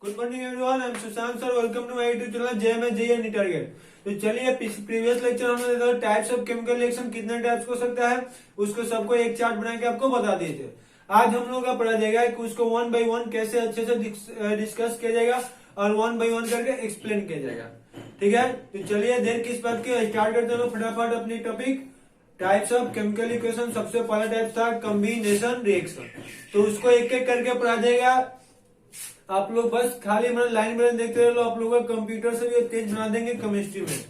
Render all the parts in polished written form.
Good morning everyone, I am Sushant sir. Welcome to my YouTube channel JMJ target. तो चलिए previous lecture हमने देखा types of chemical reaction कितने types हो सकता है, उसको सबको एक चार्ट बना के आपको बता दिए थे। आज हम लोग का पढ़ा जाएगा कि उसको वन बाय वन कैसे अच्छे से डिस्कस किया जाएगा और वन बाय वन करके एक्सप्लेन किया जाएगा। ठीक है, तो चलिए देर किस बात की स्टार्ट करते हैं फटाफट अपनी topic. Types of chemical equation, सबसे पहला टाइप था कॉम्बिनेशन रिएक्शन। तो उसको एक एक करके पढ़ा जाएगा। आप लोग बस खाली मतलब लाइन बाय लाइन देखते रहो, आप लोग का कंप्यूटर से भी तेज बना देंगे केमिस्ट्री में।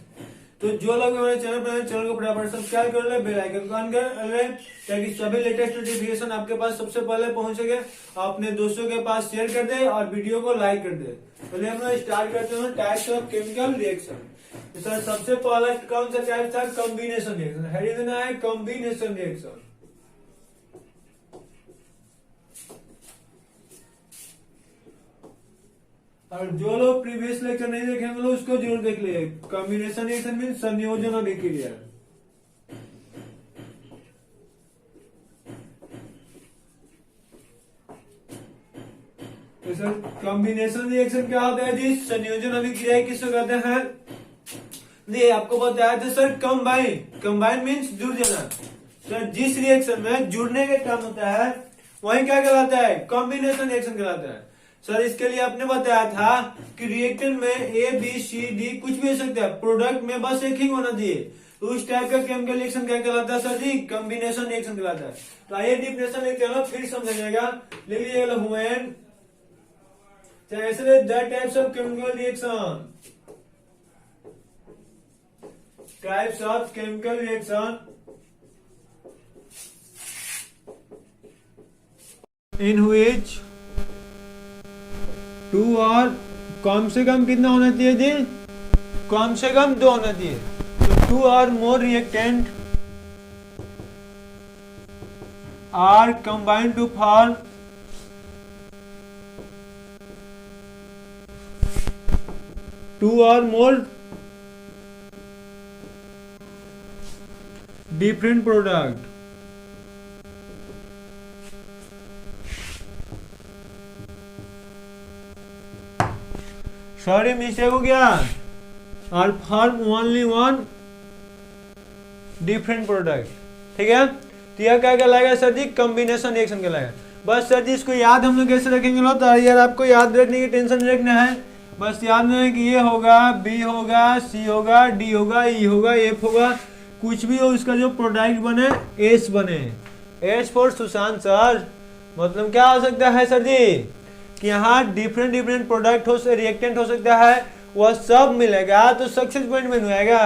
तो जो लोग हमारे चैनल पर चैनल को फटाफट सब्सक्राइब कर ले, बेल आइकन ऑन कर ले, ताकि सभी लेटेस्ट नोटिफिकेशन आपके पास सबसे पहले पहुंचेंगे। अपने दोस्तों के पास शेयर कर दे और वीडियो को लाइक कर दे। पहले हम लोग स्टार्ट करते हैं टाइप्स ऑफ केमिकल रिएक्शन। तो सर सबसे पहला कौन सा टाइप था? Combination reaction. हेडिंग है कॉम्बिनेशन रिएक्शन। और जो लोग प्रीवियस लेक्चर नहीं देखे हैं उसको जरूर देख लिए। कॉम्बिनेशन रिएक्शन मीन संयोजन अभिक्रिया। तो सर कॉम्बिनेशन रिएक्शन क्या होता है जी? संयोजन अभिक्रिया किसको कहते हैं? ये आपको बताया था सर कंबाइन। कंबाइन मीन्स जुड़ जाना। सर जिस रिएक्शन में जुड़ने के काम होता है वही क्या कहलाता है? कॉम्बिनेशन रिएक्शन कहलाता है। सर इसके लिए आपने बताया था कि रिएक्टेंट में ए बी सी डी कुछ भी हो सकता है, प्रोडक्ट में बस एक ही होना चाहिए। तो उस टाइप का केमिकल रिएक्शन क्या कहलाता है सर जी? कॉम्बिनेशन रिएक्शन कहलाता है। तो आइए डिफिनेशन लिखते हैं, फिर समझाइएगा। लिख लीजिएगा when the types of chemical reaction, types of chemical reaction in which two और कम से कम कितना होना चाहिए जी? कम से कम दो होना चाहिए। तो two or more reactant are combined to form two or more different product. Sorry mistake हो गया। और form only one different product. ठीक है, तो यह क्या कहलाएगा सर जी? कॉम्बिनेशन रिएक्शन कहलाएगा। बस सर जी इसको याद हम लोग कैसे रखेंगे लो? तो यार आपको याद रखने की टेंशन नहीं रखना है। बस याद रहे कि ये होगा, बी होगा, सी होगा, डी होगा, ई होगा, एफ होगा, कुछ भी हो उसका जो प्रोडक्ट बने एस बने। S for Sushant sir. मतलब क्या हो सकता है सर जी कि यहाँ डिफरेंट प्रोडक्ट हो, रिएक्टेंट हो सकता है, वह सब मिलेगा तो सक्सेस पॉइंट में आएगा।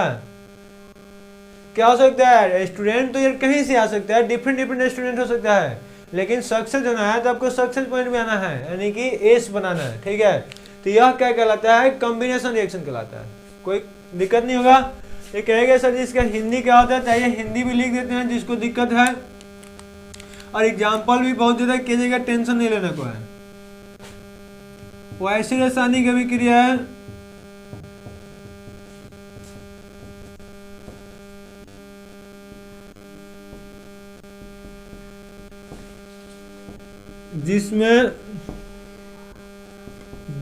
क्या हो सकता है? स्टूडेंट तो यार कहीं से आ सकता है, डिफरेंट स्टूडेंट हो सकता है, लेकिन सक्सेस होना है तो आपको सक्सेस पॉइंट में आना है, यानी कि एस बनाना है। ठीक है, तो यह क्या कहलाता है? कॉम्बिनेशन रिएक्शन कहलाता है। कोई दिक्कत नहीं होगा। ये कहेगा सर जी इसका हिंदी क्या होता है? चाहिए हिंदी भी लिख देते हैं जिसको दिक्कत है, और एग्जाम्पल भी बहुत ज्यादा कीजिएगा, टेंशन नहीं लेने को है। वो ऐसी रासायनिक अभिक्रिया है जिसमें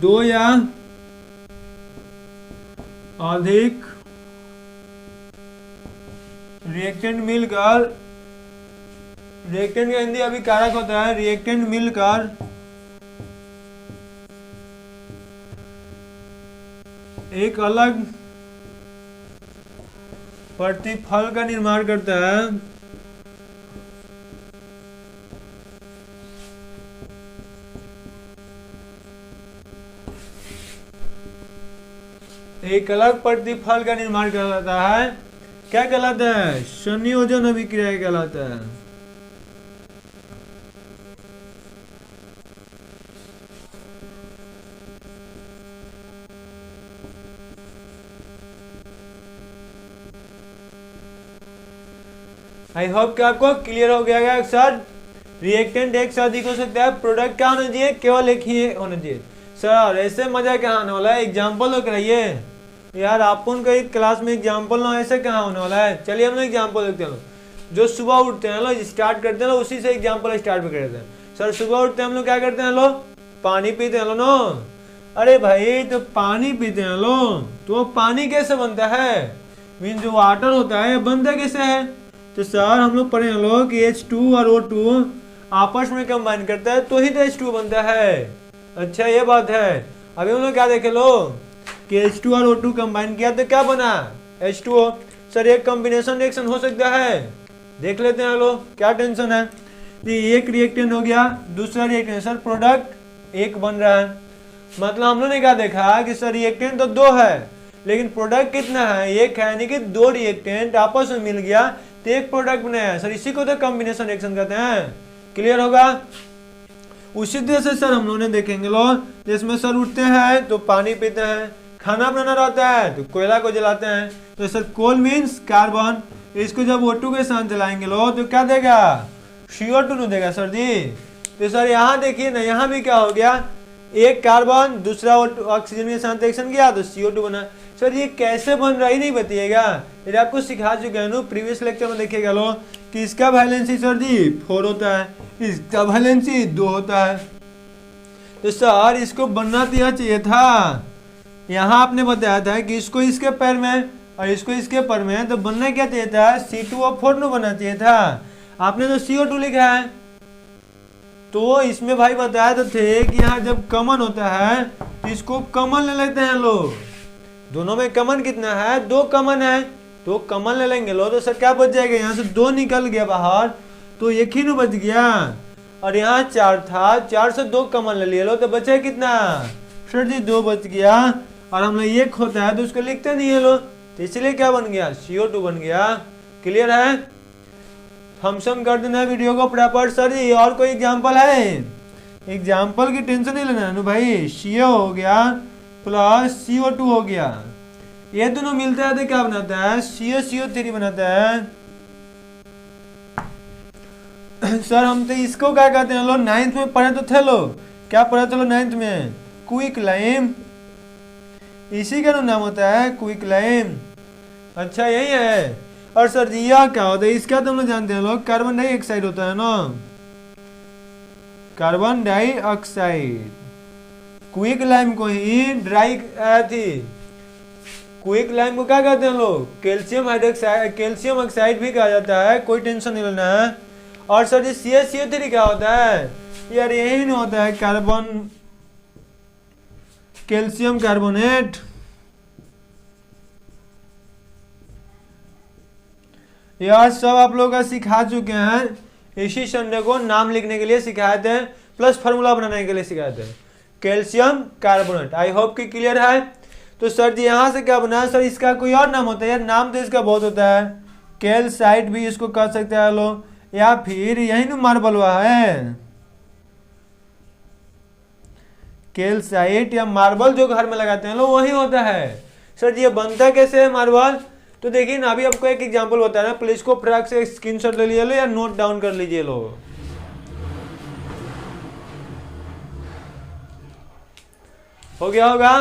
दो या अधिक रिएक्टेंट मिलकर, रिएक्टेंट का हिंदी अभी कारक होता है, रिएक्टेंट मिलकर एक अलग प्रतिफल का निर्माण करता है। एक अलग प्रतिफल का निर्माण कहलाता है। क्या कहलाता है? संयोजन अभिक्रिया कहलाता है। आई होप कि आपको क्लियर हो गया है। सर रिएक्टेंट एक से अधिक हो सकता है, प्रोडक्ट क्या होना चाहिए? केवल एक ही होना चाहिए। सर ऐसे मजा कहाँ आने वाला है? एग्जाम्पल तो कराइए यार। अपन का एक क्लास में एग्जाम्पल ना ऐसे कहाँ होने वाला है? चलिए हम लोग एग्जाम्पल देखते हैं। जो सुबह उठते हैं लोग स्टार्ट करते हैं, उसी से एग्जाम्पल स्टार्ट भी करते हैं। सर सुबह उठते हैं हम लोग क्या करते हैं लोग? पानी पीते हैं लोग नो, अरे भाई तो पानी पीते हैं लोग, तो पानी कैसे बनता है? मीन जो वाटर होता है बनता कैसे है? तो सर हम लोग पढ़े हैं लोग कि H2 और O2 आपस में कंबाइन करता है तो ही तो H2 बनता है। अच्छा ये बात है। अभी हम लोग क्या देखे लो कि H2 और O2 कंबाइन किया तो क्या बना? H2O। सर एक कॉम्बिनेशन रिएक्शन हो सकता है, देख लेते हैं लोग, क्या टेंशन है। तो एक रिएक्टेंट हो गया, दूसरा रिएक्टेंट, सर प्रोडक्ट एक बन रहा है। मतलब हम लोग ने क्या देखा कि सर रिएक्टेंट तो दो है लेकिन प्रोडक्ट कितना है? एक है, यानी कि दो रिएक्टेंट आपस में मिल गया तो एक प्रोडक्ट बनाया है। सर इसी को तो कॉम्बिनेशन रिएक्शन कहते हैं। क्लियर होगा? उसी तरह से सर हम लोग ने देखेंगे लोग, जिसमें सर उठते हैं तो पानी पीते हैं, खाना बनाना रहता है तो कोयला को जलाते हैं। तो सर कोल मीन्स कार्बन, इसको जब O2 के साथ जलाएंगे लोग तो क्या देगा? CO2 देगा सर जी। तो सर यहाँ देखिए ना, यहाँ भी क्या हो गया, एक कार्बन दूसरा ऑक्सीजन के साथ रिएक्शन किया तो CO2 बना। सर ये कैसे बन रहा ही नहीं बताइएगा, ये आपको सिखा चुके हैं प्रीवियस लेक्चर में। देखिएगा लो कि इसका वैलेंसी सर जी 4 होता है, इसका वैलेंसी 2 होता है। तो सर इसको बनना तो यह चाहिए था, यहाँ आपने बताया था कि इसको इसके पैर में और इसको इसके पैर में, तो बनना क्या चाहिए था? C2O4 बनना चाहिए था। आपने तो CO2 लिखा है। तो इसमें भाई बताया तो थे कि यहाँ जब कॉमन होता है तो इसको कॉमन ले लेते हैं लोग। दोनों में कॉमन कितना है? 2 कॉमन है, तो कॉमन ले लेंगे लोग। तो सर क्या बच जाएगा? यहाँ से 2 निकल गया बाहर तो एक ही बच गया, और यहाँ 4 था, 4 से 2 कॉमन ले लिए लो तो बचा कितना? सर जी 2 बच गया। और हम लोग एक होता है तो उसको लिखते नहीं है लोग, तो इसलिए क्या बन गया? CO2 बन गया। क्लियर है? थम्स अप कर देना वीडियो को प्रॉपर। सर जी और कोई एग्जांपल है? एग्जांपल की टेंशन नहीं लेना है भाई। CO हो गया प्लस CO2 हो गया, ये दोनों मिलता है तो क्या बनाता है? CaCO3 बनाता है। सर हम तो इसको क्या कहते हैं लोग, 9th में पढ़े तो थे लोग, क्या पढ़े थे लोग 9th में? क्विक लाइम, इसी का नाम होता है क्विक लाइम। अच्छा यही है। और सर जी यह क्या होता है? इसका तो हम लोग जानते हैं लोग, कार्बन डाइऑक्साइड होता है ना, कार्बन डाइऑक्साइड। क्विक लाइम को ही ड्राई थी, क्विक लाइम को क्या कहते हैं लोग? कैल्शियम हाइड्रोक्साइड, कैल्शियम ऑक्साइड भी कहा जाता है, कोई टेंशन नहीं लेना है। और सर जी CaCO3 क्या होता है? यार यही नहीं होता है, कार्बन कैल्शियम कार्बोनेट। यार सब आप लोग का सिखा चुके हैं। इसी संडे को नाम लिखने के लिए सिखाए थे, प्लस फार्मूला बनाने के लिए सिखाए थे, कैल्शियम कार्बोनेट। आई होप कि क्लियर है। तो सर जी यहाँ से क्या बना? सर इसका कोई और नाम होता है यार, नाम तो इसका बहुत होता है, कैल्साइट भी इसको कह सकते हैं लोग, या फिर यही ना मार्बल हुआ है, कैल्साइट या मार्बल जो घर में लगाते हैं लोग वही होता है। सर जी ये बनता कैसे है मार्बल? तो देखिए ना, अभी आपको एक एग्जांपल बता रहा है, प्लीज को फ्रैक से स्क्रीनशॉट ले लीजिए लो या नोट डाउन कर लीजिए लो। हो गया होगा?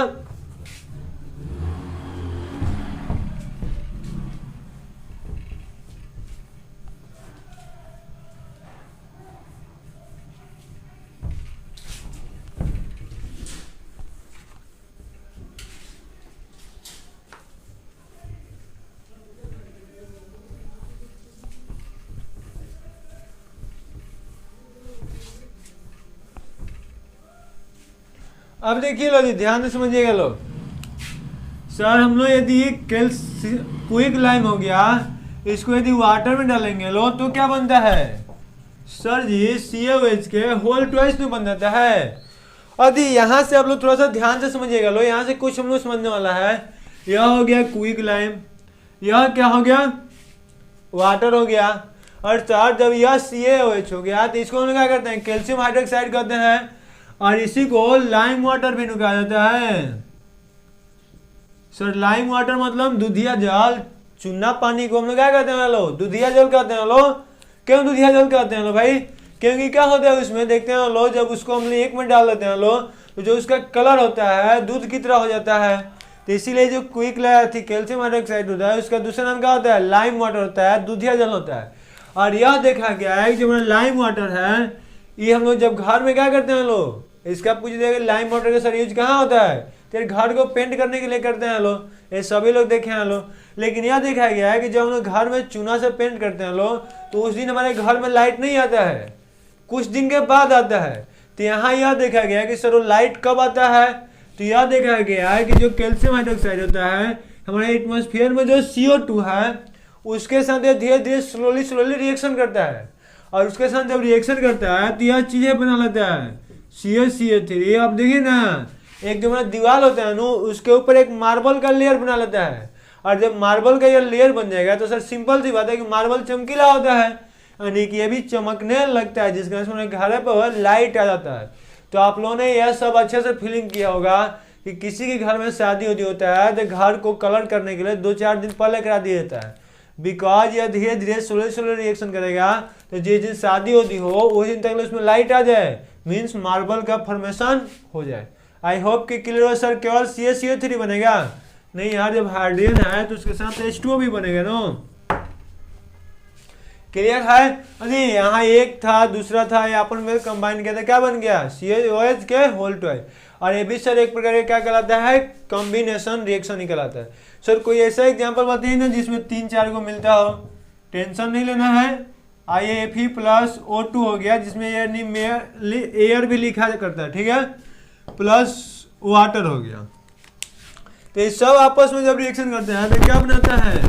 अब देखिए लो जी, ध्यान से समझिएगा लो। सर हम लोग यदि क्विक लाइम हो गया, इसको यदि वाटर में डालेंगे लो तो क्या बनता है? सर जी CaOH के होल ट्वाइस में बन जाता है। अभी यहाँ से आप लोग थोड़ा सा ध्यान से समझिएगा लो, यहाँ से कुछ हम लोग समझने वाला है। यह हो गया क्विक लाइम, यह क्या हो गया? वाटर हो गया। और सर जब यह CaOH हो गया तो इसको हम लोग क्या करते हैं? कैल्शियम हाइड्रोक्साइड कहते हैं, और इसी को लाइम वाटर भी कहा जाता है। सर लाइम वाटर मतलब दूधिया जल, चूना पानी को हम लोग क्या कहते हैं लो? दूधिया जल कहते हैं लो। क्यों दूधिया जल कहते हैं लो भाई? क्योंकि क्या होता है उसमें, देखते हैं लो, जब उसको हम एक में डाल देते हैं लो तो जो उसका कलर होता है दूध की तरह हो जाता है। तो इसीलिए जो क्विक लाइम थी कैल्शियम हाइड्रोक्साइड होता है, उसका दूसरा नाम क्या होता है? लाइम वाटर होता है, दूधिया जल होता है। और यह देखा गया है कि जो लाइम वाटर है ये हम लोग जब घर में क्या करते हैं लोग, इसका पूछ देगा लाइम वाटर का सर यूज कहाँ होता है, तेरे घर को पेंट करने के लिए करते हैं लोग, ये सभी लोग देखे हैं लोग। लेकिन यह देखा गया है कि जब हम लोग घर में चूना से पेंट करते हैं लोग, तो उस दिन हमारे घर में लाइट नहीं आता है, कुछ दिन के बाद आता है। तो यहाँ यह देखा गया है कि सर वो लाइट कब आता है, तो यह देखा गया है कि जो कैल्शियम हाइड्रोक्साइड होता है हमारे एटमॉस्फेयर में जो CO2 है उसके साथ ये धीरे धीरे स्लोली रिएक्शन करता है, और उसके साथ जब रिएक्शन करता है तो यह चीजें बना लेता है CH3। आप देखिए ना, एक जो हमारा दीवार होता है ना उसके ऊपर एक मार्बल का लेयर बना लेता है, और जब मार्बल का ये लेयर बन जाएगा तो सर सिंपल सी बात है कि मार्बल चमकीला होता है, यानी कि ये भी चमकने लगता है, जिसके वजह से घर पर लाइट आ जाता है। तो आप लोगों ने यह सब अच्छे से फीलिंग किया होगा कि किसी के घर में शादी होता है तो घर को कलर करने के लिए 2-4 दिन पहले करा दिया जाता है, बिकॉज यह धीरे धीरे स्लो रिएक्शन करेगा, तो जिस दिन शादी होती हो उस दिन तक उसमें लाइट आ जाए, मीन्स मार्बल का फॉर्मेशन हो जाए। आई होप कि क्लियर हो सर। केवल CaCO3 बनेगा नहीं यार, जब हाइड्रोजन है तो उसके साथ H2O भी बनेगा ना, क्लियर है। अरे यहाँ एक था दूसरा था, ये अपन में कंबाइन किया था, क्या बन गया CaOH के होल ट्वाइस। और ये भी सर एक प्रकार का क्या कहलाता है, कॉम्बिनेशन रिएक्शन ही कहलाता है। सर कोई ऐसा एग्जांपल बताइए ना जिसमें 3-4 को मिलता हो, टेंशन नहीं लेना है। IAFE प्लस O2 हो गया, जिसमें एयर भी लिखा करता है, ठीक है, प्लस वाटर हो गया। तो ये सब आपस में जब रिएक्शन करते हैं तो क्या बनाता है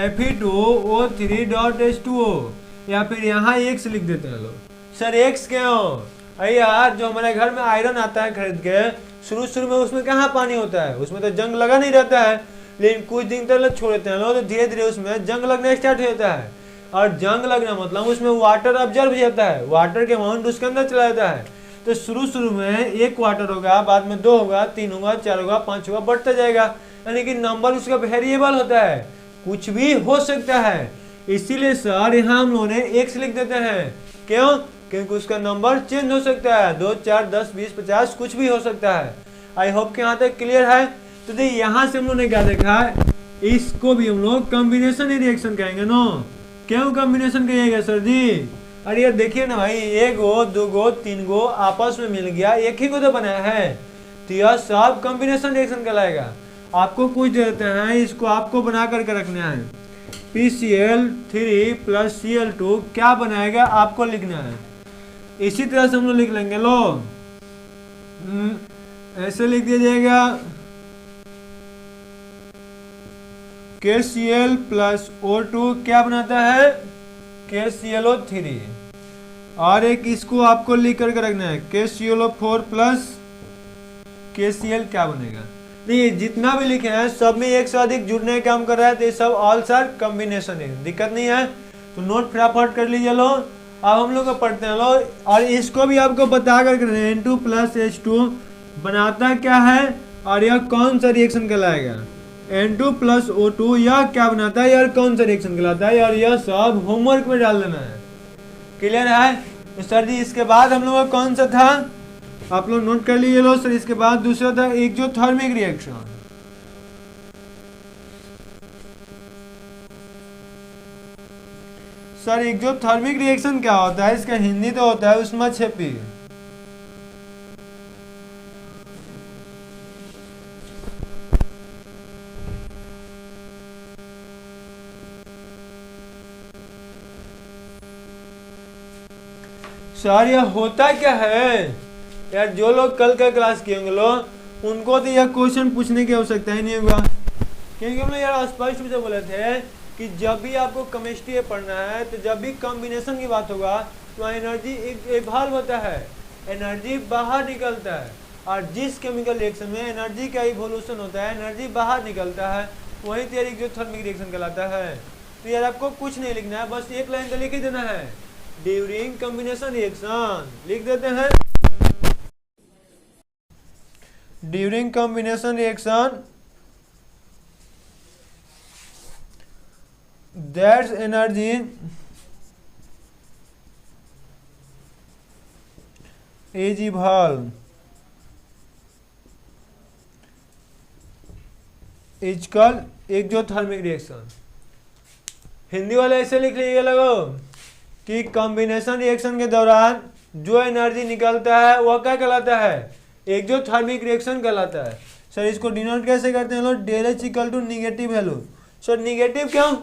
Fe2O3.H2O, या फिर यहाँ X लिख देते हैं लोग। सर X क्यों, अरे यार जो हमारे घर में आयरन आता है खरीद के, शुरू में उसमें कहाँ पानी होता है, उसमें तो जंग लगा नहीं रहता है, लेकिन कुछ दिन तक छोड़ देते हैं लोग तो धीरे धीरे उसमें जंग लगना स्टार्ट हो जाता है। और जंग लगना मतलब उसमें वाटर ऑब्जर्व हो जाता है, वाटर के अमाउंट उसके अंदर चला जाता है। तो शुरू में 1 वाटर होगा, बाद में 2 होगा, 3 होगा, 4 होगा, 5 होगा, बढ़ता जाएगा, यानी कि नंबर उसका वेरिएबल होता है, कुछ भी हो सकता है। इसीलिए सर यहाँ हम लोगों ने X लिख देते हैं, क्यों, क्योंकि उसका नंबर चेंज हो सकता है, 2, 4, 10, 20, 50 कुछ भी हो सकता है। आई होप कि यहाँ तक क्लियर है। तो देखिए यहाँ से हम लोगों ने क्या देखा है, इसको भी हम लोग कॉम्बिनेशन रिएक्शन कहेंगे ना। क्यों कॉम्बिनेशन कहिएगा सर जी, अरे यार देखिए ना भाई, 1 गो 2 गो 3 गो आपस में मिल गया, एक ही को तो बनाया है, तो यह सब कॉम्बिनेशन रिएक्शन कहलाएगा। आपको कुछ देते हैं, इसको आपको बना करके रखना है, PCl3 प्लस Cl2 क्या बनाएगा आपको लिखना है। इसी तरह से हम लोग लिख लेंगे, लो ऐसे लिख दिया जाएगा KCl प्लस O2 क्या बनाता है KClO3, और एक इसको आपको लिख करके रखना है KClO4 प्लस KCl क्या बनेगा। नहीं जितना भी लिखे हैं सब में एक से अधिक जुड़ने का काम कर रहा है, तो ये सब ऑल सर कॉम्बिनेशन है, दिक्कत नहीं है। तो नोट फटाफट कर लीजिए लो। अब हम लोग को पढ़ते हैं लो, और इसको भी आपको बता कर N2 प्लस H2 बनाता क्या है, और यह कौन सा रिएक्शन कहलाएगा। N2 प्लस O2 यह क्या बनाता है, यार कौन सा रिएक्शन कहलाता है, और यह सब होमवर्क में डाल देना है, क्लियर है। तो सर जी इसके बाद हम लोग का कौन सा था, आप लोग नोट कर लीजिए लो सर। इसके बाद दूसरा था exothermic reaction. Sir exothermic reaction क्या होता है, इसका हिंदी तो होता है ऊष्माक्षेपी। सर यह होता क्या है यार, जो लोग कल का क्लास किए होंगे लोग उनको तो यह क्वेश्चन पूछने की आवश्यकता ही नहीं होगा, क्योंकि हम लोग यार स्पष्ट रूप से बोले थे कि जब भी आपको केमिस्ट्री पढ़ना है तो जब भी कॉम्बिनेशन की बात होगा तो एनर्जी इवॉल्व होता है, एनर्जी बाहर निकलता है, और जिस केमिकल रिएक्शन में एनर्जी का इवोल्यूशन होता है, एनर्जी बाहर निकलता है, वही तेरी एक्सोथर्मिक रिएक्शन कहलाता है। तो यार आपको कुछ नहीं लिखना है, बस एक लाइन तो लिख ही देना है, ड्यूरिंग कॉम्बिनेशन रिएक्शन लिख देते हैं। During combination reaction that's energy is evolve is called exothermic reaction. Hindi वाले ऐसे लिख लीजिए लगो कि कॉम्बिनेशन रिएक्शन के दौरान जो एनर्जी निकलता है वह क्या कहलाता है, एक्सोथर्मिक रिएक्शन कहलाता है। सर इसको डिनोट कैसे करते हैं लोग, del H equal to negative value. Sir negative क्यों,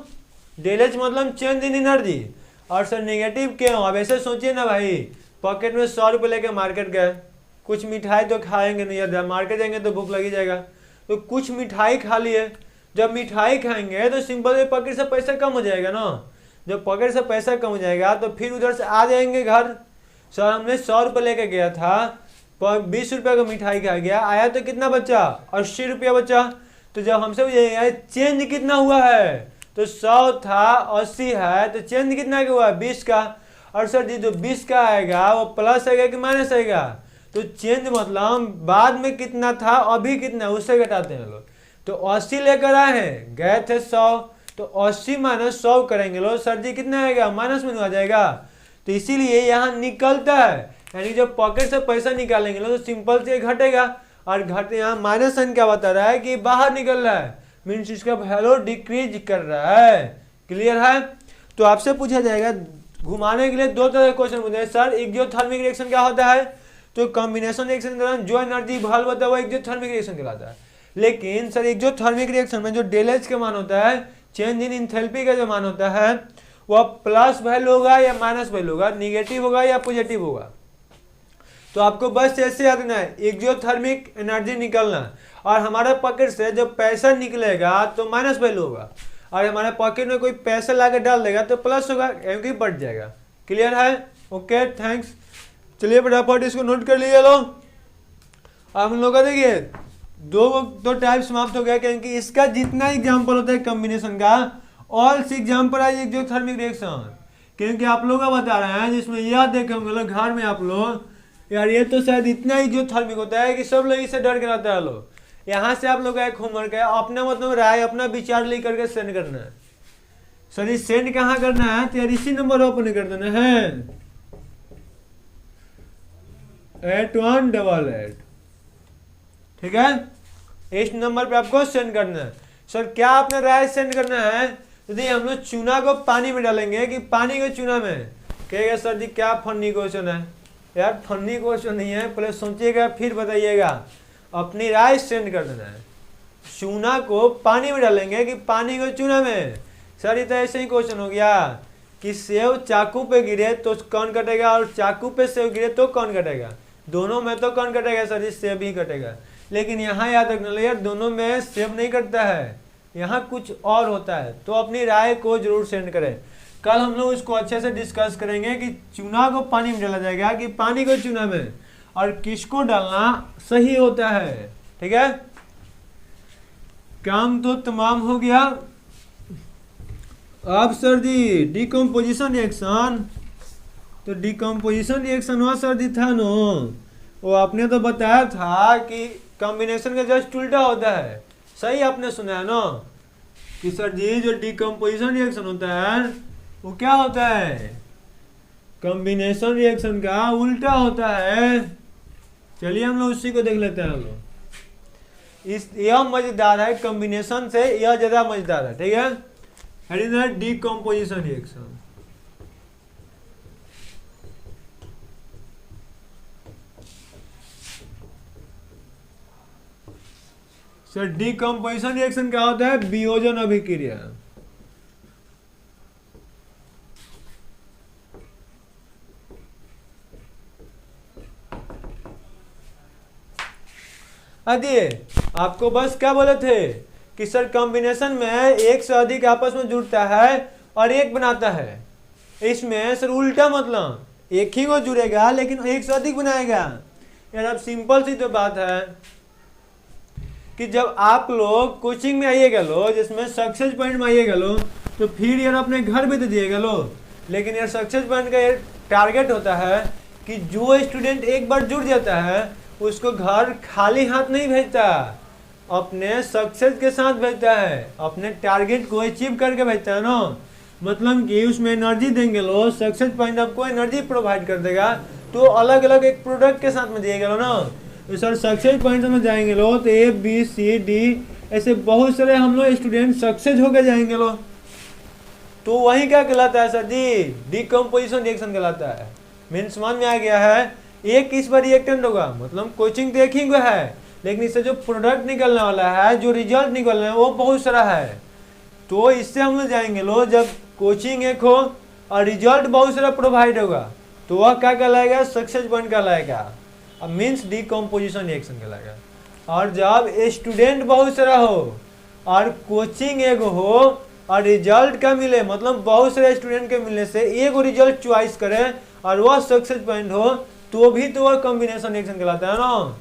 डेल एच मतलब चेंज इन एनर्जी, और सर निगेटिव क्यों। अब ऐसे सोचिए ना भाई, पॉकेट में 100 रुपये लेके मार्केट गए, कुछ मिठाई तो खाएंगे नहीं यार, मार्केट जाएंगे तो भूख लगी जाएगा, तो कुछ मिठाई खा लिए। जब मिठाई खाएंगे तो सिंपल पॉकेट से पैसा कम हो जाएगा ना, जब पॉकेट से पैसा कम हो जाएगा तो फिर उधर से आ जाएंगे घर। सर हमने 100 रुपये लेके गया था, 20 रुपये का मिठाई खा गया, आया तो कितना बचा, 80 रुपया बचा। तो जब हमसे पूछेगा चेंज कितना हुआ है, तो 100 था 80 है, तो चेंज कितना का हुआ है, 20 का। और सर जी जो 20 का आएगा वो प्लस आएगा कि माइनस आएगा, तो चेंज मतलब बाद में कितना था अभी कितना उससे घटाते हैं लोग। तो 80 लेकर आए हैं, गए थे 100, तो 80 माइनस 100 करेंगे लोग, सर जी कितना आएगा, माइनस में आ जाएगा। तो इसीलिए यहाँ निकलता है, यानी जब पॉकेट से पैसा निकालेंगे लोग तो सिंपल से घटेगा, और घटे यहाँ माइनस साइन क्या बता रहा है कि बाहर निकल रहा है, मीन्स इसका वैल्यू डिक्रीज कर रहा है। क्लियर है। तो आपसे पूछा जाएगा घुमाने के लिए दो तरह के क्वेश्चन पूछे हैं, सर एक्सोथर्मिक रिएक्शन क्या होता है, तो कॉम्बिनेशन रिएक्शन के दौरान जो एनर्जी भाल होता है वो एक्सोथर्मिक रिएक्शन कहलाता है। लेकिन सर एक्सोथर्मिक रिएक्शन में जो डेल एच का मान होता है, चेंज इन एंथैल्पी का जो मान होता है, वह प्लस वैल्यू होगा या माइनस वैल्यू होगा, निगेटिव होगा या पॉजिटिव होगा। तो आपको बस ऐसे याद रखना है, एक्सोथर्मिक एनर्जी निकलना, और हमारे पॉकेट से जब पैसा निकलेगा तो माइनस वैल्यू होगा, और हमारे पॉकेट में कोई पैसा लाके डाल देगा तो प्लस होगा, क्योंकि बढ़ जाएगा। क्लियर है। Okay thanks. चलिए फटाफट इसको नोट कर लीजिए लो। अब हम लोग का देखिए दो टाइप समाप्त हो गया, क्योंकि इसका जितना एग्जाम्पल होता है कॉम्बिनेशन का, ऑल एग्जाम्पल है एक्सोथर्मिक रिएक्शन, क्योंकि आप लोग का बता रहे हैं जिसमें यह देखे होंगे लोग घर में आप लोग, यार ये तो शायद इतना एक्सोथर्मिक होता है कि सब लोग इसे डर के रहता है लोग। यहाँ से आप लोग एक होमवर्क है, अपना मतलब राय अपना विचार लेकर के सेंड करना है। सर ये सेंड कहाँ करना है, तो यार इसी नंबर ओपन कर देना है 8188, ठीक है, इस नंबर पे आपको सेंड करना है। सर क्या आपने राय सेंड करना है, यदि हम लोग चूना को पानी में डालेंगे कि पानी को चूना में, कहेगा सर जी क्या फनी क्वेश्चन है। यार फनी क्वेश्चन नहीं है, पहले सोचिएगा फिर बताइएगा, अपनी राय सेंड कर देना है। चूना को पानी में डालेंगे कि पानी को चूना में। सर ये तो ऐसे ही क्वेश्चन हो गया कि सेव चाकू पे गिरे तो कौन कटेगा, और चाकू पे सेव गिरे तो कौन कटेगा, दोनों में तो कौन कटेगा, सर जी सेव ही कटेगा। लेकिन यहाँ याद रखना यार दोनों में सेव नहीं कटता है, यहाँ कुछ और होता है। तो अपनी राय को जरूर सेंड करें। कल हम लोग इसको अच्छे से डिस्कस करेंगे कि चूना को पानी में डाला जाएगा कि पानी को चूना में, और किसको डालना सही होता है। ठीक है, काम तो तमाम हो गया। अब सर जी डिकम्पोजिशन रिएक्शन, तो डिकम्पोजिशन रिएक्शन हुआ सर जी था नो, वो आपने तो बताया था कि कॉम्बिनेशन का जस्ट उल्टा होता है। सही आपने सुना है ना कि सर जी जो डिकम्पोजिशन रिएक्शन होता है वो क्या होता है, कॉम्बिनेशन रिएक्शन का उल्टा होता है। चलिए हम लोग उसी को देख लेते हैं। हम लोग यह मजेदार है, कॉम्बिनेशन से यह ज्यादा मजेदार है। ठीक है, decomposition reaction. Sir decomposition reaction क्या होता है, वियोजन अभिक्रिया। आदिए आपको बस क्या बोले थे कि सर कॉम्बिनेशन में एक से अधिक आपस में जुड़ता है और एक बनाता है। इसमें सर उल्टा मतलब एक ही को जुड़ेगा लेकिन एक से अधिक बनाएगा। यार अब सिंपल सी तो बात है कि जब आप लोग कोचिंग में आइएगा लो, जिसमें सक्सेस पॉइंट में आइएगा लो, तो फिर यार अपने घर भी तो दिएगा लो। लेकिन यार सक्सेस पॉइंट का ये टारगेट होता है कि जो स्टूडेंट एक बार जुड़ जाता है उसको घर खाली हाथ नहीं भेजता, अपने सक्सेस के साथ भेजता है, अपने टारगेट को अचीव करके भेजता है ना। मतलब कि उसमें एनर्जी देंगे लो, सक्सेस पॉइंट आपको एनर्जी प्रोवाइड कर देगा, तो अलग अलग एक प्रोडक्ट के साथ में दिएगा लो ना। तो सर सक्सेस पॉइंट में जाएंगे लो तो ए बी सी डी ऐसे बहुत सारे हम लोग स्टूडेंट सक्सेस होकर जाएंगे लो, तो वही क्या कहलाता है सर जी, डिकम्पोजिशन रिएक्शन कहलाता है। मीन्स समझ में आ गया है। एक इस बार रिएक्टेंट होगा, मतलब कोचिंग तो एक ही को है, लेकिन इससे जो प्रोडक्ट निकलने वाला है, जो रिजल्ट निकलना है वो बहुत सारा है। तो इससे हम लोग जाएंगे लो, जब कोचिंग एक हो और रिजल्ट बहुत सारा प्रोवाइड होगा तो वह क्या कहलाएगा, सक्सेस पॉइंट कहलाएगा, अब मीन्स डिकम्पोजिशन रिएक्शन कहलाएगा। और जब स्टूडेंट बहुत सारा हो और कोचिंग एक हो और रिजल्ट का मिले, मतलब बहुत सारे स्टूडेंट के मिलने से एक रिजल्ट चॉइस करे और वह सक्सेस पॉइंट हो, तो भी तो वह कॉम्बिनेशन रिएक्शन कहलाता है ना।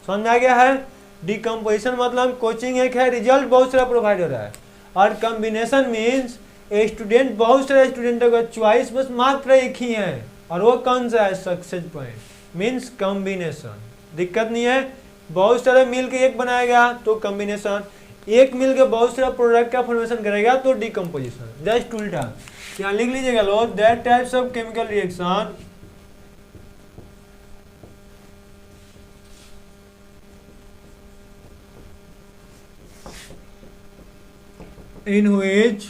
समझ में आ गया है। डिकम्पोजिशन मतलब कोचिंग एक है, रिजल्ट बहुत सारा प्रोवाइड हो रहा है, और कॉम्बिनेशन मीन्स स्टूडेंट बहुत सारे स्टूडेंटों का चॉइस बस मात्र एक ही है, और वो कौन सा है, सक्सेस पॉइंट मीन्स कॉम्बिनेशन। दिक्कत नहीं है, बहुत सारे मिल के एक बनाएगा तो कॉम्बिनेशन, एक मिल के बहुत सारा प्रोडक्ट का फॉर्मेशन करेगा तो डिकम्पोजिशन, जस्ट उल्टा। यहाँ लिख लीजिएगा लो, that types of chemical reaction in which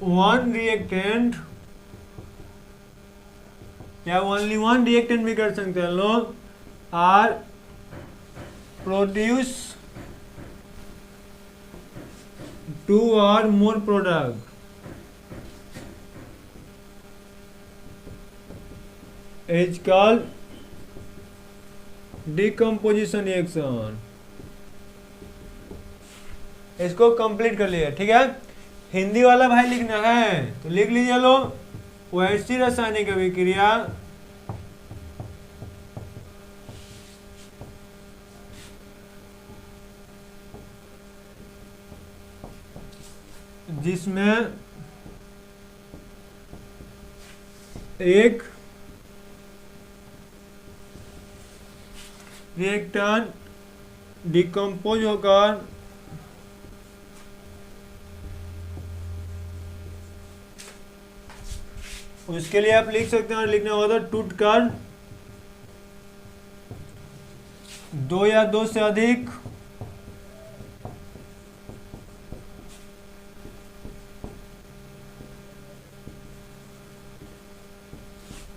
one reactant या only one reactant भी कर सकते हैं लोग, are produce two or more product is called decomposition reaction। इसको कंप्लीट कर लिया, ठीक है। हिंदी वाला भाई लिखना है तो लिख लीजिए लो, वैसी रासायनिक अभिक्रिया जिसमें एक रिएक्टेंट डिकम्पोज होकर उसके लिए आप लिख सकते हैं, और लिखना होगा तो टूटकर दो या दो से अधिक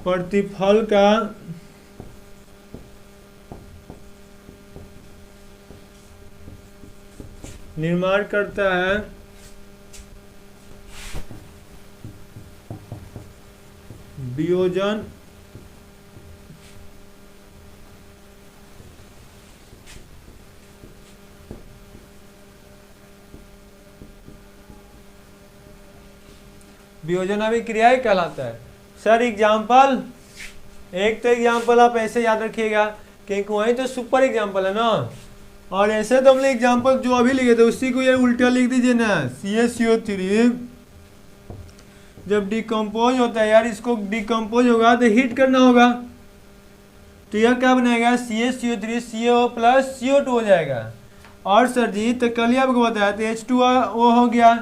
प्रतिफल का निर्माण करता है, वियोजन वियोजन अभिक्रिया कहलाता है। सर एग्जाम्पल, एक तो एग्जाम्पल आप ऐसे याद रखिएगा क्योंकि वही तो सुपर एग्जाम्पल है ना, और ऐसे तो हमने एग्जाम्पल जो अभी लिखे थे उसी को ये उल्टा लिख दीजिए ना। CaCO3 जब डिकम्पोज होता है यार, इसको डिकम्पोज होगा तो हीट करना होगा, तो यह क्या बनेगा, CaCO3 CO प्लस CO2 हो जाएगा। और सर जी तो कल ही आपको बताया तो H2O हो गया,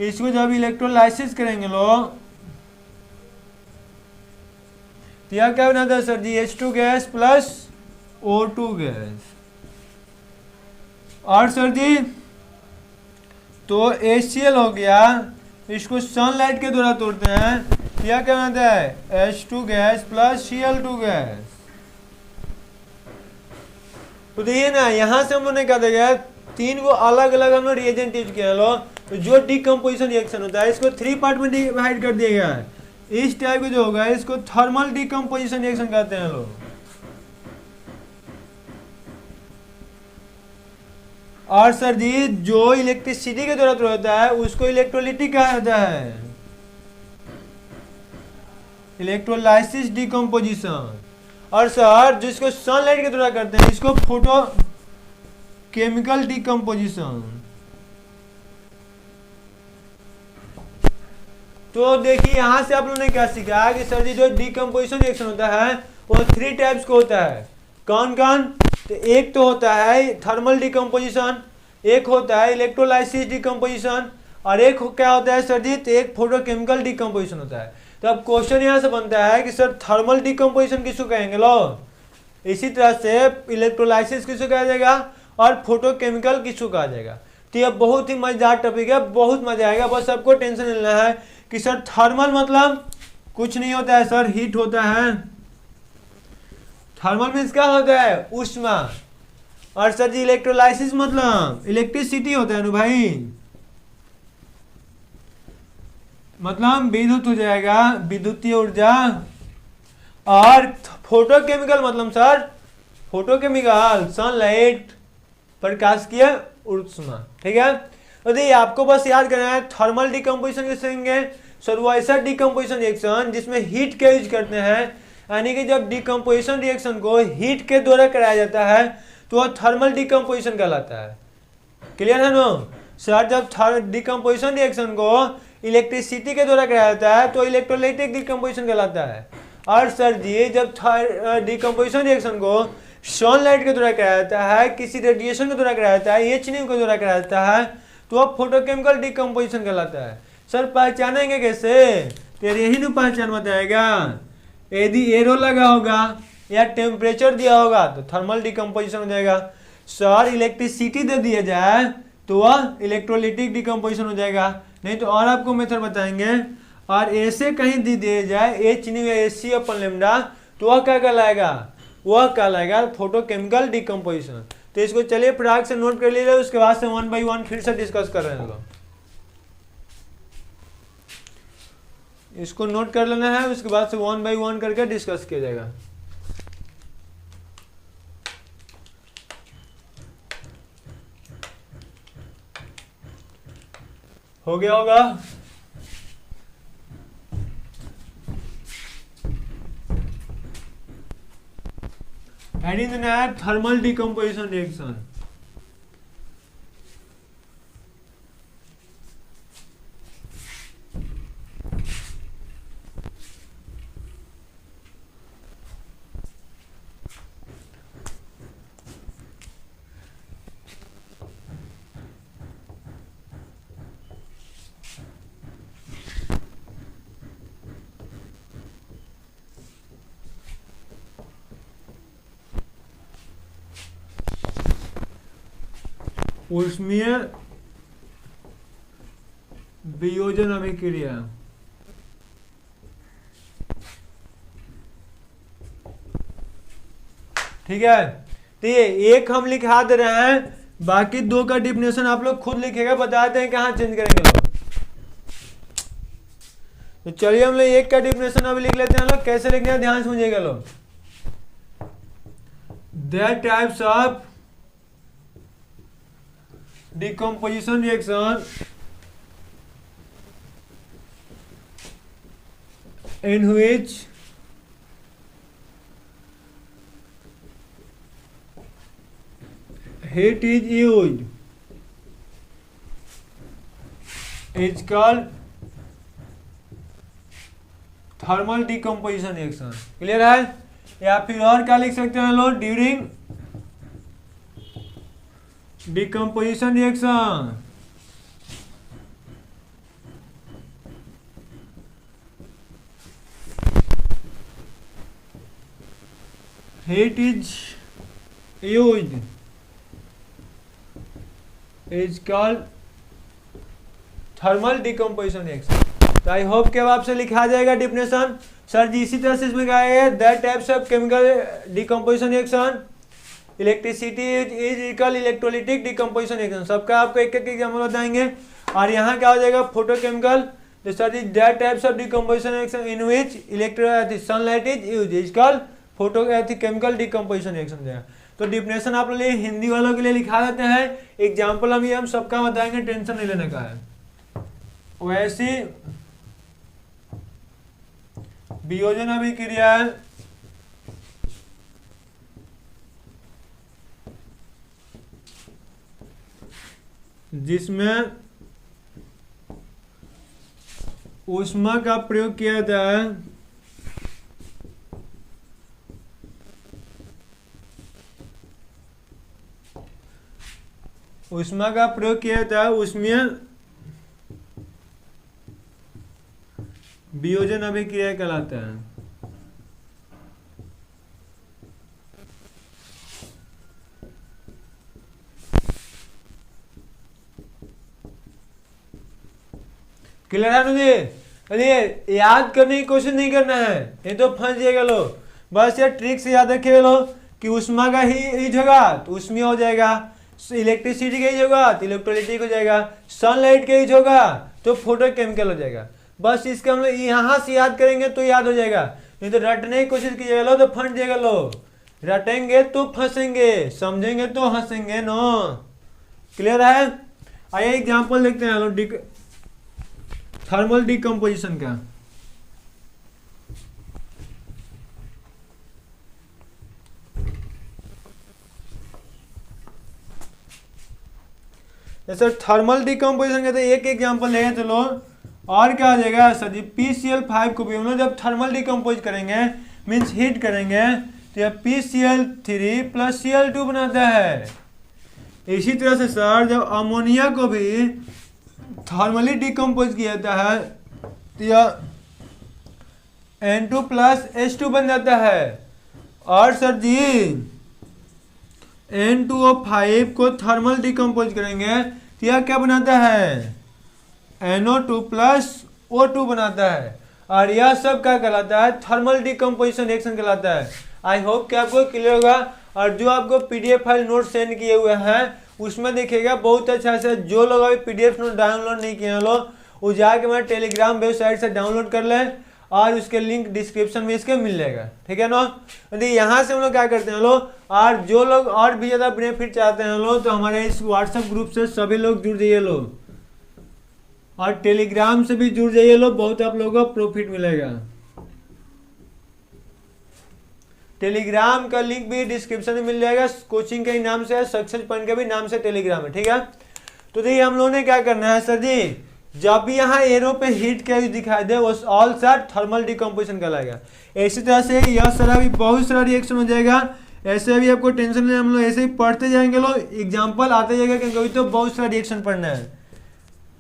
इसको जब इलेक्ट्रोलाइसिस करेंगे लोग तो यह क्या बनाता है सर जी, H2 gas plus O2 gas. और सर जी तो HCl हो गया, इसको सनलाइट के द्वारा तोड़ते हैं, यह क्या बनाता है, H2 gas plus Cl2 gas. तो देखिए ना, यहां से हम लोगों ने क्या देखा, तीन को अलग अलग हम लोग रिएजेंट यूज किया लो, तो जो डिकम्पोजिशन रिएक्शन होता है इसको 3 पार्ट में डिवाइड कर दिया गया है। इस टाइप का जो होगा इसको थर्मल डिकम्पोजिशन रिएक्शन कहते हैं लोग। और सर जी जो इलेक्ट्रिसिटी के द्वारा होता है उसको इलेक्ट्रोलिटिक कहा जाता है, इलेक्ट्रोलाइसिस डिकम्पोजिशन। और सर जिसको सनलाइट के द्वारा करते हैं इसको फोटो केमिकल डिकम्पोजिशन। तो देखिए यहां से आप लोगों ने क्या सीखा कि सर जी जो डिकम्पोजिशन रिएक्शन होता है वो 3 टाइप्स का होता है। कौन कौन, तो एक तो होता है थर्मल डिकम्पोजिशन, एक होता है इलेक्ट्रोलाइसिस डिकम्पोजिशन, और एक क्या होता है सर जी, तो एक फोटोकेमिकल डिकम्पोजिशन होता है। तो अब क्वेश्चन यहाँ से बनता है कि सर थर्मल डिकम्पोजिशन किसको कहेंगे लो, इसी तरह से इलेक्ट्रोलाइसिस किसको कहा जाएगा और फोटोकेमिकल किसको कहा जाएगा। तो यह बहुत ही मजेदार टॉपिक है, बहुत मजा आएगा, बस आपको टेंशन लेना है कि सर थर्मल मतलब कुछ नहीं होता है सर, हीट होता है। थर्मल मीन्स क्या होता है, ऊष्मा। और सर जी इलेक्ट्रोलाइसिस मतलब इलेक्ट्रिसिटी होता है ना भाई, मतलब विद्युत हो जाएगा, विद्युतीय ऊर्जा। और फोटोकेमिकल मतलब सर फोटोकेमिकल सनलाइट, प्रकाश की ऊष्मा। ठीक है, तो देखिए आपको बस याद करना है थर्मल डिकम्पोजिशन कैसे करेंगे सर, वो ऐसा डिकम्पोजिशन रिएक्शन जिसमें हीट का यूज करते हैं, यानी कि जब डिकम्पोजिशन रिएक्शन को हीट के द्वारा कराया जाता है तो वह थर्मल डिकम्पोजिशन कहलाता है। क्लियर है नो सर, जब डिकम्पोजिशन रिएक्शन को इलेक्ट्रिसिटी के द्वारा कराया जाता है तो इलेक्ट्रोलाइटिक डिकम्पोजिशन कहलाता है। और सर जी जब डिकम्पोजिशन रिएक्शन को सनलाइट के द्वारा कराया जाता है, किसी रेडिएशन के द्वारा कराया जाता है, एचनीयू के द्वारा कराया जाता है, तो वह फोटोकेमिकल डिकम्पोजिशन कहलाता है। सर पहचानेंगे कैसे, तेरे यही नहीं पहचान बताएगा, यदि एरो लगा होगा या टेम्परेचर दिया होगा तो थर्मल डिकम्पोजिशन हो जाएगा। सर इलेक्ट्रिसिटी दे दिया जाए तो वह इलेक्ट्रोलाइटिक डिकम्पोजिशन हो जाएगा। नहीं तो और आपको मेथड बताएंगे, और ऐसे कहीं दे दिया जाए एच न्यू एसी अपन लेमडा तो वह क्या कहलाएगा, वह कहलाएगा फोटोकेमिकल डिकम्पोजिशन। तो इसको चलिए फटाक से नोट कर लीजिए, उसके बाद से 1 by 1 फिर से डिस्कस कर रहे हैं लोग। इसको नोट कर लेना है, उसके बाद से 1 by 1 करके डिस्कस किया जाएगा। हो गया होगा। Adding the net thermal decomposition reaction. ऊष्मीय वियोजन अभिक्रिया। ठीक है, तो ये एक हम लिखा दे रहे हैं, बाकी दो का डिफिनेशन आप लोग खुद लिखेगा, बताते हैं कहाँ चेंज करेंगे लोग। तो चलिए हम लोग एक का डिफिनेशन अभी लिख लेते हैं लोग, कैसे लिखने हैं ध्यान समझिएगा लोग। That types of decomposition reaction in which heat is used is called thermal decomposition reaction. Clear है, या फिर और क्या लिख सकते हैं लोग, during decomposition reaction heat is used is called thermal decomposition reaction. तो आई होप के अब आपसे लिखा जाएगा डिफिनेशन। सर जी इसी तरह से इसमें क्या है, that types of chemical decomposition reaction, electricity is equal electrolytic decomposition reaction, सबका आपको एक एक एग्जाम्पल बताएंगे। और यहाँ क्या हो जाएगा, फोटोकेमिकल, तो sir ji that types of decomposition reaction in which electro sunlight is use is called photochemical decomposition reaction जाएगा। तो डिफिनेशन आप लोग हिंदी वालों के लिए लिखा देते हैं, एग्जाम्पल हम सबका बताएंगे, टेंशन नहीं लेने का है। वैसी वियोजन अभिक्रिया जिसमें ऊष्मा का प्रयोग किया जाता है, ऊष्मा का प्रयोग किया जाता है, ऊष्मीय वियोजन अभिक्रिया कहलाता है। क्लियर है मुझे, अरे याद करने की कोशिश नहीं करना है, ये तो फंस जाएगा लो। बस यार ट्रिक से याद रखे लो कि उष्मा का ही ईज होगा तो उष्मीय हो जाएगा, इलेक्ट्रिसिटी का ईज होगा तो इलेक्ट्रोलाइटिक हो जाएगा, सनलाइट का ईज होगा तो फोटोकेमिकल हो जाएगा। बस इसका हम लोग यहाँ से याद करेंगे तो याद हो जाएगा, नहीं तो रटने की कोशिश कीजिएगा लो तो फंस जाएगा लो। रटेंगे तो फंसेंगे, समझेंगे तो हंसेंगे नो। क्लियर है? आइए एग्जाम्पल देखते हैं लो थर्मल डिकम्पोजिशन का। जैसे थर्मल डिकम्पोजिशन का तो एक एग्जाम्पल लेगा चलो, और क्या हो जाएगा सर जी, PCl5 को भी हम लोग जब थर्मल डिकम्पोज करेंगे मीन्स हीट करेंगे तो यह PCl3 प्लस Cl2 बनाता है। इसी तरह से सर जब अमोनिया को भी थर्मली डिकम्पोज किया जाता है तो यह N2 प्लस H2 बन जाता है। और सर जी N2O5 को थर्मल डिकम्पोज करेंगे तो यह क्या बनाता है, NO2 प्लस O2 बनाता है। और यह सब क्या कहलाता है, थर्मल डिकम्पोजिशन रिएक्शन कहलाता है। आई होप कि आपको क्लियर होगा। और जो आपको PDF फाइल नोट सेंड किए हुए हैं उसमें देखिएगा बहुत अच्छा से, जो लोग अभी PDF नोट डाउनलोड नहीं किए हैं लोग वो जाके मेरे टेलीग्राम वेबसाइट से डाउनलोड कर लें और उसके लिंक डिस्क्रिप्शन में इसके मिल जाएगा, ठीक है ना। तो यहाँ से हम लोग क्या करते हैं लोग, और जो लोग और भी ज़्यादा बेनिफिट चाहते हैं लोग तो हमारे इस व्हाट्सएप ग्रुप से सभी लोग जुड़ जाइए लोग, और टेलीग्राम से भी जुड़ जाइए लोग, बहुत आप लोगों को प्रॉफिट मिलेगा। टेलीग्राम का लिंक भी डिस्क्रिप्शन में मिल जाएगा, कोचिंग के ही नाम से है, सक्सेस पॉइंट के भी नाम से टेलीग्राम है, ठीक है। तो देखिए हम लोगों ने क्या करना है सर जी, जब भी यहाँ एरो पे हीट का यूज दिखाई दे वो ऑल सर थर्मल डिकम्पोजिशन कहलाएगा। इसी तरह से यह सारा भी बहुत सारा रिएक्शन हो जाएगा, ऐसे भी आपको टेंशन नहीं, हम लोग ऐसे ही पढ़ते जाएंगे लोग, एग्जाम्पल आते जाएगा क्योंकि तो बहुत सारा रिएक्शन पढ़ना है।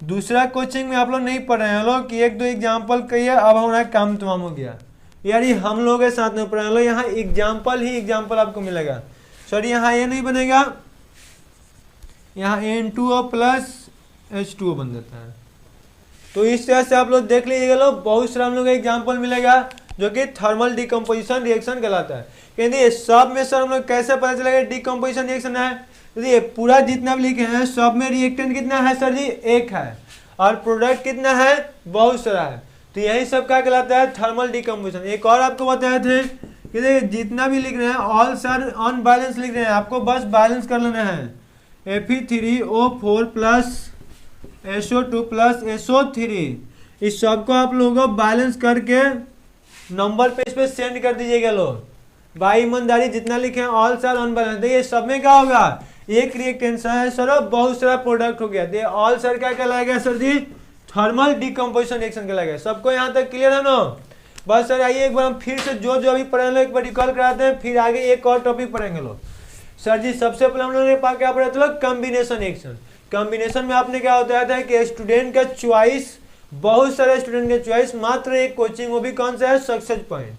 दूसरा कोचिंग में आप लोग नहीं पढ़ रहे हैं लोग कि एक दो एग्जाम्पल कहिए अब हमारा काम तमाम हो गया, यार ये हम लोग के साथ में पढ़ रहे हैं लोग, यहाँ एग्जाम्पल ही एग्जाम्पल आपको मिलेगा। सॉरी यहाँ ये नहीं बनेगा, यहाँ N2O प्लस H2O बन जाता है। तो इस तरह से आप लोग देख लीजिएगा लोग, बहुत सारा हम लोग एग्जाम्पल मिलेगा जो कि थर्मल डिकम्पोजिशन रिएक्शन कहलाता है। कहते सब में सर हम लोग कैसे पता चलेगा डिकम्पोजिशन रिएक्शन है, तो ये पूरा जितना भी लिखे हैं सब में रिएक्टेंट कितना है सर जी, एक है, और प्रोडक्ट कितना है, बहुत सारा है। तो यही सब क्या कहलाता है, थर्मल डिकम्पोजिशन। एक और आपको बताए थे कि देखिए जितना भी लिख रहे हैं ऑल सर अनबैलेंस लिख रहे हैं, आपको बस बैलेंस कर लेना है। Fe3O4 plus SO2 plus SO3, इस सबको आप लोगों को बैलेंस करके नंबर पेज पे सेंड कर दीजिएगा लोग। भाई ईमानदारी जितना लिखे हैं ऑल सर अनबैलेंस, ये सब में क्या होगा, एक रिएक्टेंट है सर बहुत सारा प्रोडक्ट हो गया, तो ऑल सर क्या कहलाएगा सर जी, थर्मल डिकम्पोजिशन रिएक्शन कहलाएगा। सबको यहाँ तक क्लियर है ना। बस सर आइए एक बार हम फिर से जो अभी पढ़े लोग एक बार रिकॉल कराते हैं, फिर आगे एक और टॉपिक पढ़ेंगे लोग। सर जी सबसे पहले हम लोगों ने क्या पढ़ा था लोग, कॉम्बिनेशन रिएक्शन। कॉम्बिनेशन में आपने क्या होता है कि स्टूडेंट का चॉइस, बहुत सारे स्टूडेंट का चॉइस, मात्र एक कोचिंग, वो भी कौन सा है, सक्सेस पॉइंट।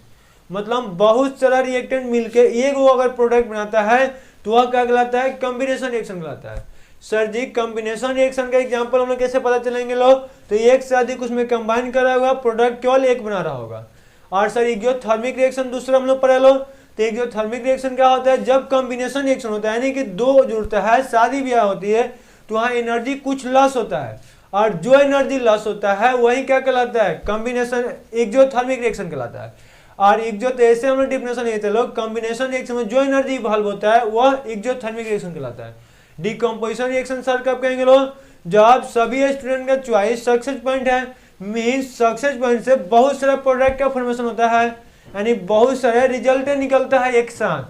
मतलब बहुत सारा रिएक्टेंट मिलके एक वो अगर प्रोडक्ट बनाता है तो वह क्या कहलाता है, कॉम्बिनेशन रिएक्शन कहलाता है। सर जी कॉम्बिनेशन रिएक्शन का एग्जांपल हम लोग कैसे पता चलेंगे लोग, तो एक से अधिक उसमें कंबाइन करा होगा, प्रोडक्ट केवल एक बना रहा होगा। और सर एक्सोथर्मिक रिएक्शन दूसरा हम लोग पढ़े लो, तो एक्सोथर्मिक रिएक्शन क्या होता है, जब कॉम्बिनेशन रिएक्शन होता है यानी कि दो जुड़ता है, शादी ब्याह होती है, तो वहाँ एनर्जी कुछ लॉस होता है, और जो एनर्जी लॉस होता है वही क्या कहलाता है, कॉम्बिनेशन एक्सोथर्मिक रिएक्शन कहलाता है। और एक्सो ऐसे हम लोग डिफिनेशन देते लोग, कॉम्बिनेशन रिएक्शन में जो एनर्जी इवॉल्व होता है वह एक्सोथर्मिक रिएक्शन कहलाता है। डिकम्पोजिशन रिएक्शन सर कब कहेंगे लोग, जब सभी स्टूडेंट का चॉइस सक्सेस पॉइंट है, मीन्स सक्सेस पॉइंट से बहुत सारा प्रोडक्ट का फॉर्मेशन होता है, यानी बहुत सारे रिजल्ट निकलता है एक साथ,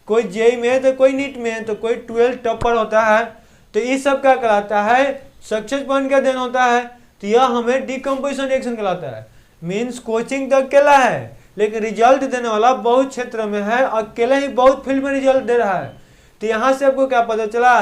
कोई जेई में है तो कोई नीट में है तो कोई 12 टॉपर होता है, तो ये सब क्या कहलाता है, सक्सेस पॉइंट का देन होता है। तो यह हमें डिकम्पोजिशन रिएक्शन कहलाता है। मीन्स कोचिंग तो अकेला है लेकिन रिजल्ट देने वाला बहुत क्षेत्र में है, अकेले ही बहुत फील्ड में रिजल्ट दे रहा है। तो यहाँ से आपको क्या पता चला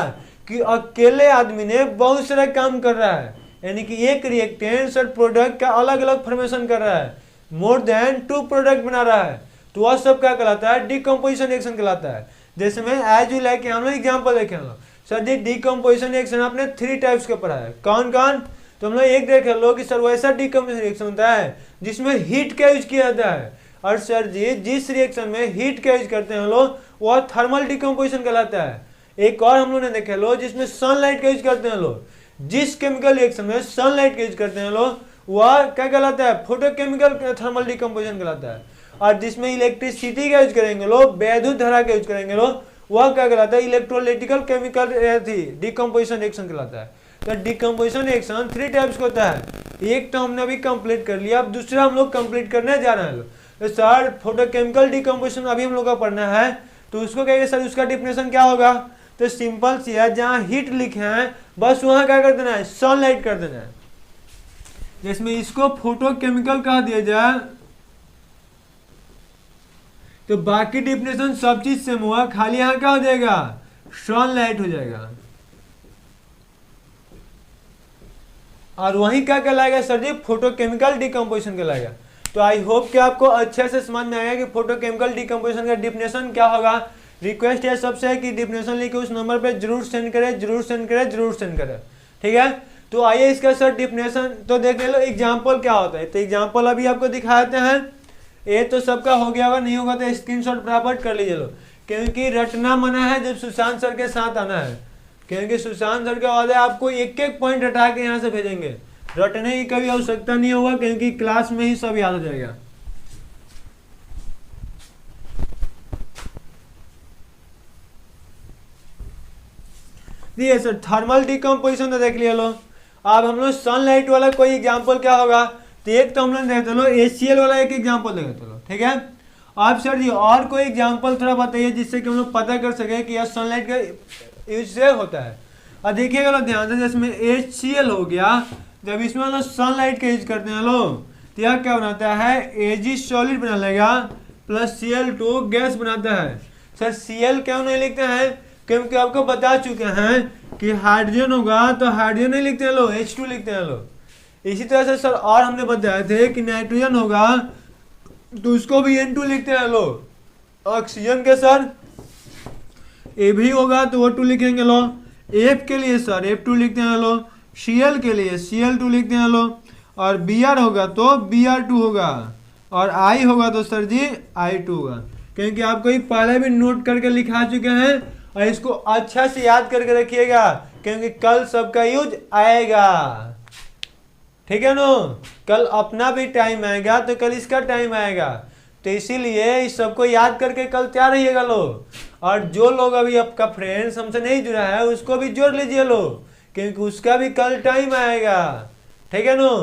कि अकेले आदमी ने बहुत सारा काम कर रहा है, यानी कि एक रिएक्टेंट और प्रोडक्ट का अलग अलग फॉर्मेशन कर रहा है, मोर देन 2 प्रोडक्ट बना रहा है, तो वह सब क्या कहलाता है, डिकम्पोजिशन रिएक्शन कहलाता है। जैसे मैं एज यू लाइक हम लोग एग्जाम्पल देखे हम लोग, सर जी डिकम्पोजिशन रिएक्शन आपने 3 टाइप्स का पढ़ा है, कौन कौन, तो हम लोग एक देख लो कि सर वैसा डीकम्पोजिशन रिएक्शन होता है जिसमें हीट का यूज किया जाता है, और सर जी जिस रिएक्शन में हीट का यूज करते हैं हम लोग वह थर्मल डीकम्पोजिशन कहलाता है। एक और हम लोग ने देखे लो जिसमें सनलाइट का यूज करते हैं लोग, जिस केमिकल रिएक्शन में सनलाइट का यूज करते हैं लोग वह क्या कहलाता है, फोटोकेमिकल थर्मल डीकम्पोजिशन कहलाता है। और जिसमें इलेक्ट्रिसिटी का यूज करेंगे लोग, वैद्युत धारा का यूज करेंगे लोग, वह क्या कहलाता है, इलेक्ट्रोलाइटिकल केमिकल डीकम्पोजिशन रिएक्शन कहलाता है। तो डीकम्पोजिशन रिएक्शन 3 टाइप्स का होता है। एक तो हमने अभी कंप्लीट कर लिया, अब दूसरा हम लोग कंप्लीट करने जा रहे हैं। तो सर फोटोकेमिकल डीकम्पोजिशन अभी हम लोग का पढ़ना है, तो उसको कहेंगे सर उसका डिफिनेशन क्या होगा। तो सिंपल सी है, जहाँ हीट लिखे हैं बस वहां क्या कर देना है, सनलाइट कर देना है, जिसमें इसको फोटोकेमिकल कहा दिया जाए। तो बाकी डिफिनेशन सब चीज सेम हुआ, खाली यहां क्या हो जाएगा, सनलाइट हो जाएगा। और वहीं क्या कहलाएगा सर जी, फोटोकेमिकल डीकम्पोजिशन कहलाएगा। तो आई होप कि आपको अच्छे से समझ में आएगा कि फोटोकेमिकल डीकम्पोजिशन का डिफिनेशन क्या होगा। रिक्वेस्ट है सबसे है कि डिफिनेशन लिखे उस नंबर पे जरूर सेंड करें, जरूर सेंड करें, जरूर सेंड करें, ठीक है। तो आइए इसका सर डिफिनेशन तो देख ले लो, एग्जाम्पल क्या होता है। तो एग्जाम्पल अभी आपको दिखाते हैं, ये तो सबका हो गया होगा, नहीं होगा तो स्क्रीनशॉट फटाफट कर लीजिए लो, क्योंकि रटना मना है जब सुशांत सर के साथ आना है, क्योंकि सुशांत सर का वादा आपको एक एक पॉइंट हटा के यहाँ से भेजेंगे, रटने की कभी आवश्यकता नहीं होगा क्योंकि क्लास में ही सब याद हो जाएगा। सर थर्मल डीकम्पोजिशन तो देख लिया लो। अब हम लोग सनलाइट वाला कोई एग्जांपल क्या होगा, तो एक तो हम लोग देखते लो HCl वाला एक एग्जांपल देखते लो, ठीक है। आप सर जी और कोई एग्जांपल थोड़ा बताइए जिससे कि हम लोग पता कर सके कि यह सनलाइट का यूज से होता है। और देखिएगा लोग ध्यान से, जिसमें HCl हो गया, जब इसमें लोग सनलाइट का यूज करते हैं लोग तो यह क्या बनाता है, Ag सॉलिड बना लेगा प्लस Cl2 गैस बनाता है। सर Cl क्यों नहीं लिखते हैं, क्योंकि आपको बता चुके हैं कि हाइड्रोजन होगा तो हाइड्रोजन नहीं लिखते हैं लोग, H2 लिखते हैं लोग। इसी तरह से सर और हमने बताए थे कि नाइट्रोजन होगा तो उसको भी N2 लिखते हैं लोग। ऑक्सीजन के सर Ab होगा तो O2 लिखेंगे लोग, F के लिए सर F2 लिखते हैं लोग, Cl के लिए Cl2 लिखते हैं लोग, और Br होगा तो Br2 होगा, और I होगा तो सर जी I2 होगा। क्योंकि आपको एक पहले भी नोट करके लिखा चुके हैं, और इसको अच्छा से याद करके रखिएगा क्योंकि कल सबका यूज आएगा, ठीक है नो। कल अपना भी टाइम आएगा तो कल इसका टाइम आएगा, तो इसीलिए इस सबको याद करके कल तैयार रहिएगा लो। और जो लोग अभी आपका फ्रेंड्स हमसे नहीं जुड़ा है उसको भी जोड़ लीजिए लो, क्योंकि उसका भी कल टाइम आएगा, ठीक है नो।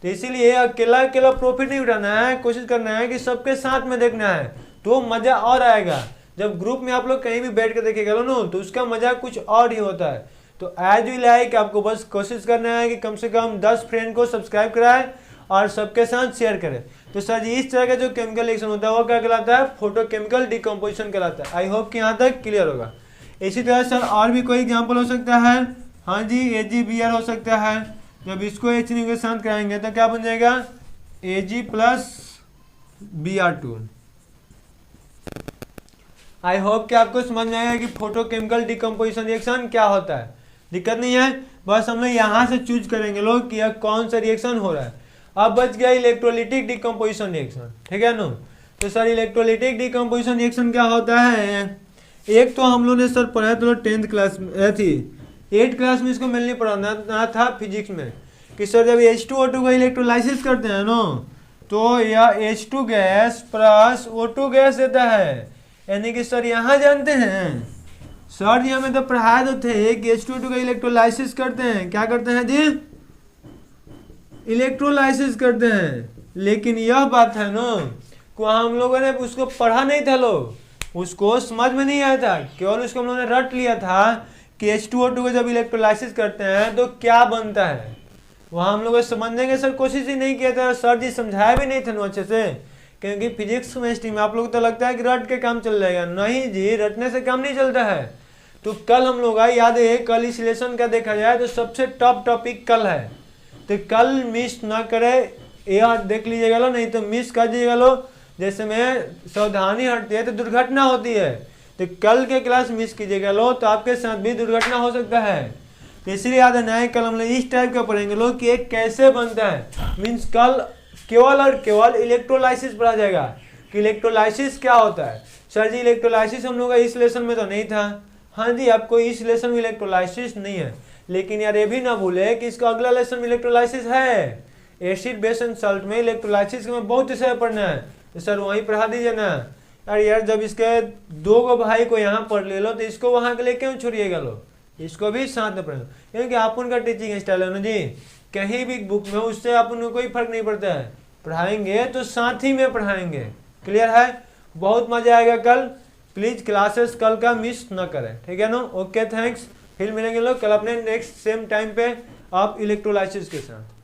तो इसीलिए अकेला अकेला प्रॉफिट नहीं उठाना है, कोशिश करना है कि सबके साथ में देखना है तो मजा और आएगा। जब ग्रुप में आप लोग कहीं भी बैठ कर देखेगा लो नो तो उसका मजा कुछ और ही होता है। तो एज वी लाइक आपको बस कोशिश करना है कि कम से कम 10 फ्रेंड को सब्सक्राइब कराएं और सबके साथ शेयर करें। तो सर जी इस तरह का जो केमिकल रिएक्शन होता है वो क्या कहलाता है, फोटोकेमिकल डीकम्पोजिशन कहलाता है। आई होप कि यहाँ तक क्लियर होगा। इसी तरह सर और भी कोई एग्जाम्पल हो सकता है, हाँ जी AgBr हो सकता है। जब इसको H के साथ कराएंगे तो क्या बन जाएगा, Ag plus Br2। I hope कि आपको समझ में आएगा कि फोटोकेमिकल डीकम्पोजिशन रिएक्शन क्या होता है। दिक्कत नहीं है, बस हम लोग यहाँ से चूज करेंगे लोग कि यह कौन सा रिएक्शन हो रहा है। अब बच गया इलेक्ट्रोलिटिक डीकम्पोजिशन रिएक्शन, ठीक है नो। तो सर इलेक्ट्रोलिटिक डीकम्पोजिशन रिएक्शन क्या होता है, एक तो हम लोग ने सर पढ़ा तो 10th क्लास में थी, 8th क्लास में इसको मेनली पढ़ाना था फिजिक्स में, कि सर जब H2O2 का इलेक्ट्रोलाइसिस करते हैं नो तो यह H2 gas plus O2 gas देता है। यानी कि सर यहाँ जानते हैं सर जी हमें तो पढ़ाए तो थे कि H2O2 का इलेक्ट्रोलाइसिस करते हैं, क्या करते हैं जी, इलेक्ट्रोलाइसिस करते हैं। लेकिन यह बात है ना कि हम लोगों ने उसको पढ़ा नहीं था लोग, उसको समझ में नहीं आया था, केवल उसको हम लोगों ने रट लिया था कि H2O2 को जब इलेक्ट्रोलाइसिस करते हैं तो क्या बनता है। वहाँ हम लोग समझने की सर कोशिश ही नहीं किया था, सर जी समझाया भी नहीं था ना अच्छे से, क्योंकि फिजिक्स केमिस्ट्री में आप लोग तो लगता है कि रट के काम चल जाएगा, नहीं जी रटने से काम नहीं चलता है। तो कल हम लोग याद है, कल इस लेसन का देखा जाए तो सबसे टॉप टॉपिक कल है, तो कल मिस ना करे, यह देख लीजिएगा लो, नहीं तो मिस कर दीजिएगा लो। जैसे में सावधानी हटती है तो दुर्घटना होती है, तो कल के क्लास मिस कीजिएगा लो तो आपके साथ भी दुर्घटना हो सकता है। तो इसलिए याद है नए कल हम लोग इस टाइप का पढ़ेंगे लोग कि एक कैसे बनता है, मीन्स कल केवल और केवल इलेक्ट्रोलाइसिस पढ़ा जाएगा कि इलेक्ट्रोलाइसिस क्या होता है। सर जी इलेक्ट्रोलाइसिस हम लोग का इस लेसन में तो नहीं था। हाँ जी, आपको इस लेसन में इलेक्ट्रोलाइसिस नहीं है, लेकिन यार ये भी ना भूले कि इसका अगला लेसन में इलेक्ट्रोलाइसिस है। एसिड बेस एंड सल्ट में इलेक्ट्रोलाइसिस में बहुत विषय पढ़ना है, तो सर वहीं पढ़ा दीजिए ना। यार जब इसके दो गो भाई को यहाँ पढ़ ले लो तो इसको वहाँ के लिए क्यों छोड़िएगा लो, इसको भी साथ में पढ़ेंगे, क्योंकि आप उनका टीचिंग स्टाइल है ना जी, कहीं भी बुक में उससे आप उनको कोई फर्क नहीं पड़ता है, पढ़ाएंगे तो साथ ही में पढ़ाएंगे। क्लियर है? बहुत मजा आएगा कल, प्लीज क्लासेस कल का मिस ना करें, ठीक है ना। ओके थैंक्स, फिर मिलेंगे लोग कल अपने नेक्स्ट सेम टाइम पे आप इलेक्ट्रोलाइसिस के साथ।